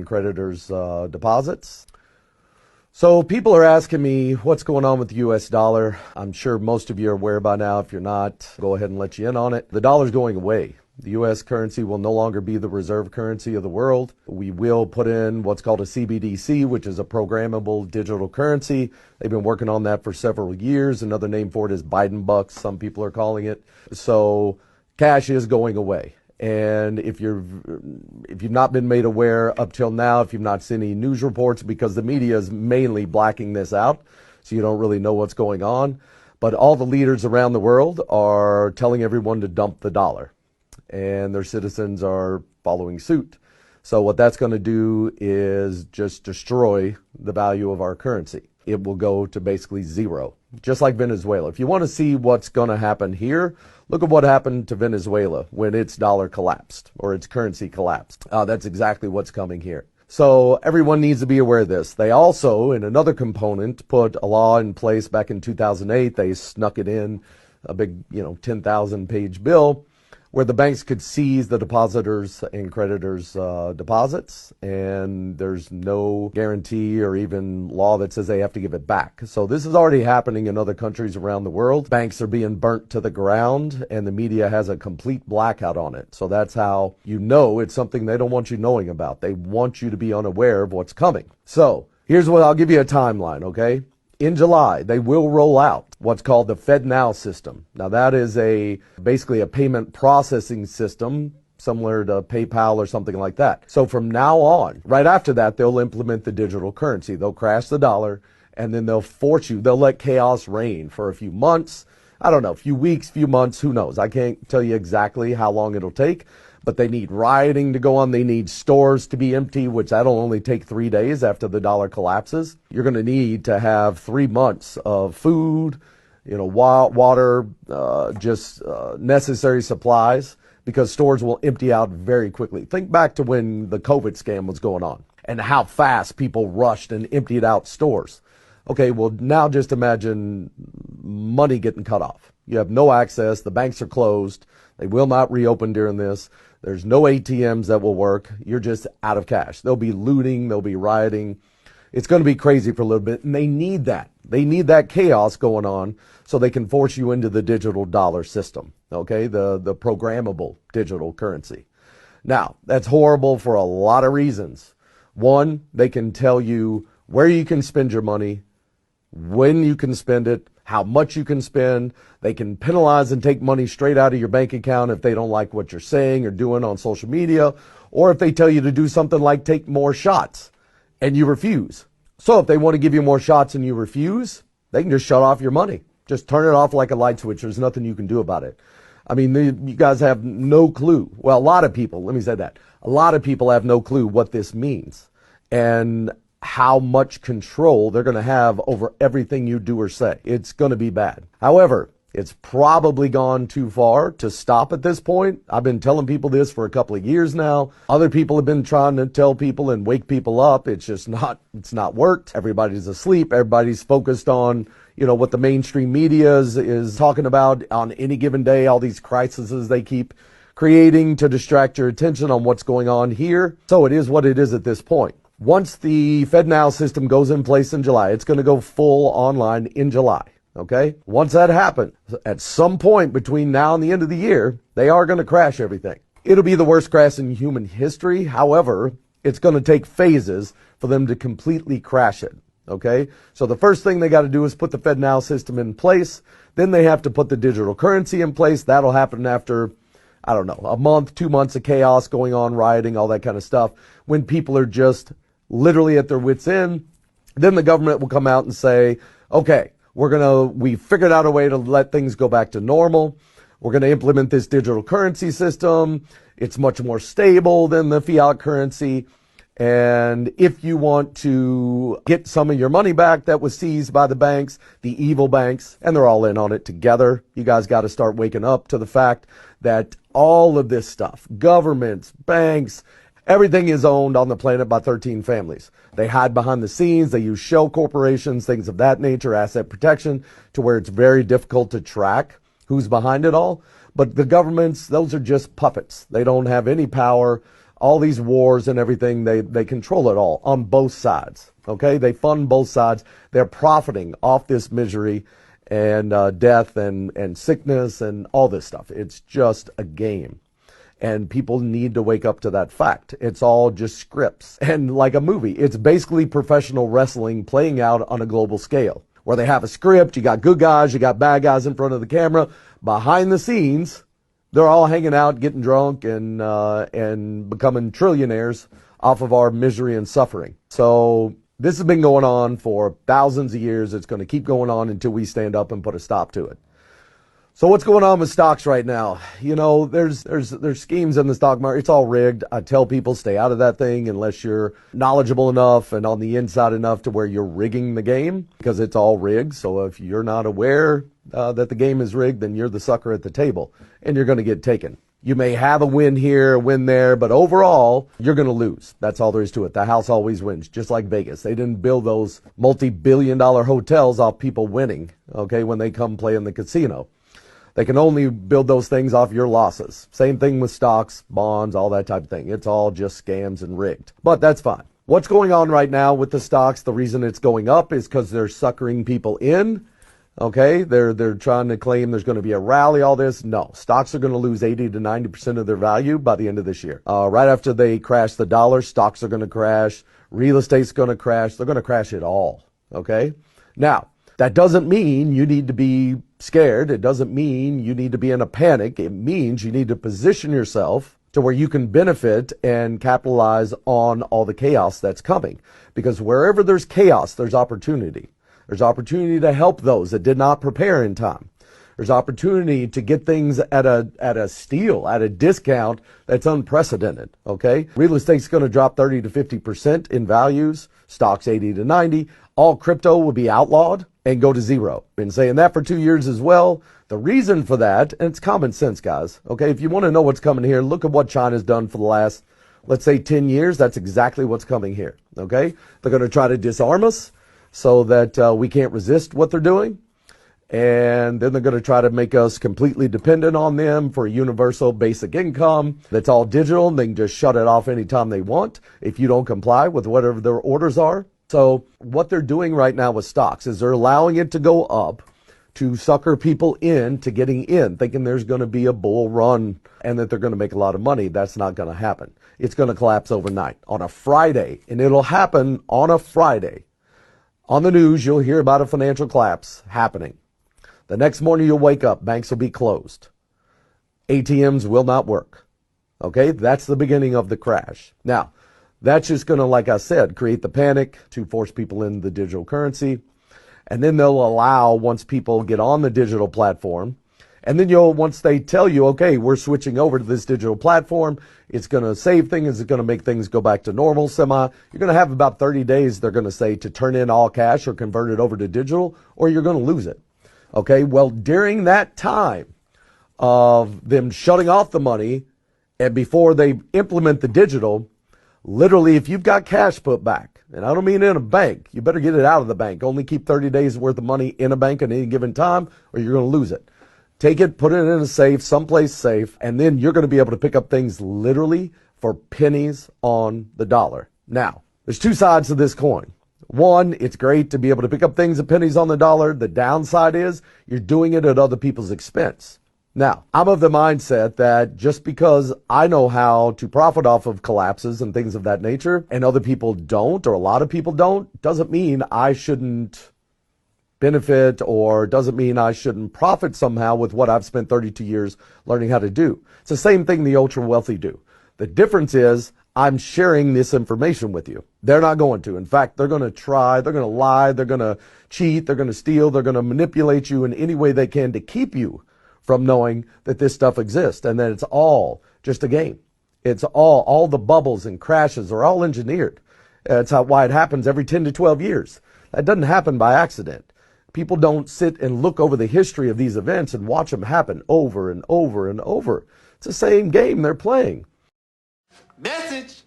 and creditors' deposits. So people are asking me what's going on with the U.S. dollar. I'm sure most of you are aware by now. If you're not, go ahead and let you in on it. The dollar's going away. The U.S. currency will no longer be the reserve currency of the world. We will put in what's called a CBDC, which is a programmable digital currency. They've been working on that for several years. Another name for it is Biden bucks, some people are calling it. So cash is going away. And if you've not been made aware up till now, if you've not seen any news reports, because the media is mainly blacking this out, so you don't really know what's going on. But all the leaders around the world are telling everyone to dump the dollar, and their citizens are following suit. So what that's going to do is just destroy the value of our currency. It will go to basically zero, just like Venezuela. If you want to see what's going to happen here, look at what happened to Venezuela when its dollar collapsed or its currency collapsed. That's exactly what's coming here. So everyone needs to be aware of this. They also, in another component, put a law in place back in 2008. They snuck it in, a big, 10,000 page bill, where the banks could seize the depositors' and creditors' deposits, and there's no guarantee or even law that says they have to give it back. So this is already happening in other countries around the world. Banks are being burnt to the ground, and the media has a complete blackout on it. So that's how you know it's something they don't want you knowing about. They want you to be unaware of what's coming. So here's what I'll give you a timeline, okay? In July, they will roll out what's called the FedNow system. Now, that is basically a payment processing system similar to PayPal or something like that. So from now on, right after that, they'll implement the digital currency. They'll crash the dollar, and then they'll let chaos reign for a few months. I don't know, a few weeks, few months, who knows? I can't tell you exactly how long it'll take. But they need rioting to go on. They need stores to be empty, which that'll only take 3 days after the dollar collapses. You're going to need to have 3 months of food, water, necessary supplies, because stores will empty out very quickly. Think back to when the COVID scam was going on and how fast people rushed and emptied out stores. Okay, well, now just imagine money getting cut off. You have no access. The banks are closed. They will not reopen during this. There's no ATMs that will work. You're just out of cash. There'll be looting. There'll be rioting. It's going to be crazy for a little bit, and they need that. They need that chaos going on so they can force you into the digital dollar system, okay, the programmable digital currency. Now, that's horrible for a lot of reasons. One, they can tell you where you can spend your money, when you can spend it, how much you can spend. They can penalize and take money straight out of your bank account if they don't like what you're saying or doing on social media, or if they tell you to do something like take more shots and you refuse. So if they want to give you more shots and you refuse, they can just shut off your money. Just turn it off like a light switch. There's nothing you can do about it. I mean, you guys have no clue. Well, a lot of people, let me say that. A lot of people have no clue what this means and how much control they're going to have over everything you do or say. It's going to be bad. However, it's probably gone too far to stop at this point. I've been telling people this for a couple of years now. Other people have been trying to tell people and wake people up. It's not worked. Everybody's asleep. Everybody's focused on, what the mainstream media is talking about on any given day, all these crises they keep creating to distract your attention on what's going on here. So it is what it is at this point. Once the FedNow system goes in place in July, it's going to go full online in July, okay? Once that happens, at some point between now and the end of the year, they are going to crash everything. It'll be the worst crash in human history. However, it's going to take phases for them to completely crash it, okay? So the first thing they got to do is put the FedNow system in place. Then they have to put the digital currency in place. That'll happen after, I don't know, a month, 2 months of chaos going on, rioting, all that kind of stuff, when people are just literally at their wits' end. Then the government will come out and say, okay, we figured out a way to let things go back to normal. We're going to implement this digital currency system. It's much more stable than the fiat currency. And if you want to get some of your money back that was seized by the banks, the evil banks, and they're all in on it together, you guys got to start waking up to the fact that all of this stuff, governments, banks, everything is owned on the planet by 13 families. They hide behind the scenes. They use shell corporations, things of that nature, asset protection, to where it's very difficult to track who's behind it all. But the governments, those are just puppets. They don't have any power. all these wars and everything, they control it all on both sides. Okay, they fund both sides. They're profiting off this misery and death and sickness and all this stuff. It's just a game. And people need to wake up to that fact. It's all just scripts. And like a movie, it's basically professional wrestling playing out on a global scale, where they have a script, you got good guys, you got bad guys in front of the camera. Behind the scenes, they're all hanging out, getting drunk, and becoming trillionaires off of our misery and suffering. So this has been going on for thousands of years. It's going to keep going on until we stand up and put a stop to it. So what's going on with stocks right now? You know, there's schemes in the stock market. It's all rigged. I tell people stay out of that thing unless you're knowledgeable enough and on the inside enough to where you're rigging the game, because it's all rigged. So if you're not aware that the game is rigged, then you're the sucker at the table and you're going to get taken. You may have a win here, a win there, but overall, you're going to lose. That's all there is to it. The house always wins, just like Vegas. They didn't build those multi-billion-dollar hotels off people winning, okay, when they come play in the casino. They can only build those things off your losses. Same thing with stocks, bonds, all that type of thing. It's all just scams and rigged. But that's fine. What's going on right now with the stocks, the reason it's going up is because they're suckering people in. Okay, they're trying to claim there's going to be a rally, all this. No, stocks are going to lose 80 to 90% of their value by the end of this year. Right after they crash the dollar, stocks are going to crash. Real estate's going to crash. They're going to crash it all. Okay, now that doesn't mean you need to be scared. It doesn't mean you need to be in a panic. It means you need to position yourself to where you can benefit and capitalize on all the chaos that's coming. Because wherever there's chaos, there's opportunity. There's opportunity to help those that did not prepare in time. There's opportunity to get things at a steal, at a discount that's unprecedented, okay? Real estate's going to drop 30 to 50% in values, stocks 80 to 90. All crypto will be outlawed and go to zero. Been saying that for 2 years as well. The reason for that, and it's common sense, guys, okay? If you want to know what's coming here, look at what China's done for the last, let's say, 10 years. That's exactly what's coming here, okay? They're going to try to disarm us so that we can't resist what they're doing. And then they're going to try to make us completely dependent on them for a universal basic income that's all digital. And they can just shut it off anytime they want if you don't comply with whatever their orders are. So what they're doing right now with stocks is they're allowing it to go up to sucker people in to getting in, thinking there's going to be a bull run and that they're going to make a lot of money. That's not going to happen. It's going to collapse overnight on a Friday, and it'll happen on a Friday. On the news, you'll hear about a financial collapse happening. The next morning you'll wake up, banks will be closed. ATMs will not work. Okay, that's the beginning of the crash. Now, that's just going to, like I said, create the panic to force people into the digital currency. And then they'll allow, once people get on the digital platform, and then once they tell you, okay, we're switching over to this digital platform, it's going to save things, it's going to make things go back to normal you're going to have about 30 days, they're going to say, to turn in all cash or convert it over to digital, or you're going to lose it. Okay, well, during that time of them shutting off the money and before they implement the digital, literally, if you've got cash put back, and I don't mean in a bank, you better get it out of the bank. Only keep 30 days worth of money in a bank at any given time, or you're going to lose it. Take it, put it in a safe, someplace safe, and then you're going to be able to pick up things literally for pennies on the dollar. Now, there's two sides to this coin. One, it's great to be able to pick up things at pennies on the dollar. The downside is you're doing it at other people's expense. Now, I'm of the mindset that just because I know how to profit off of collapses and things of that nature, and other people don't, or a lot of people don't, doesn't mean I shouldn't benefit, or doesn't mean I shouldn't profit somehow with what I've spent 32 years learning how to do. It's the same thing the ultra wealthy do. The difference is I'm sharing this information with you. They're not going to. In fact, they're going to try, they're going to lie, they're going to cheat, they're going to steal, they're going to manipulate you in any way they can to keep you from knowing that this stuff exists and that it's all just a game. It's all the bubbles and crashes are all engineered. That's why it happens every 10 to 12 years. That doesn't happen by accident. People don't sit and look over the history of these events and watch them happen over and over and over. It's the same game they're playing. Message.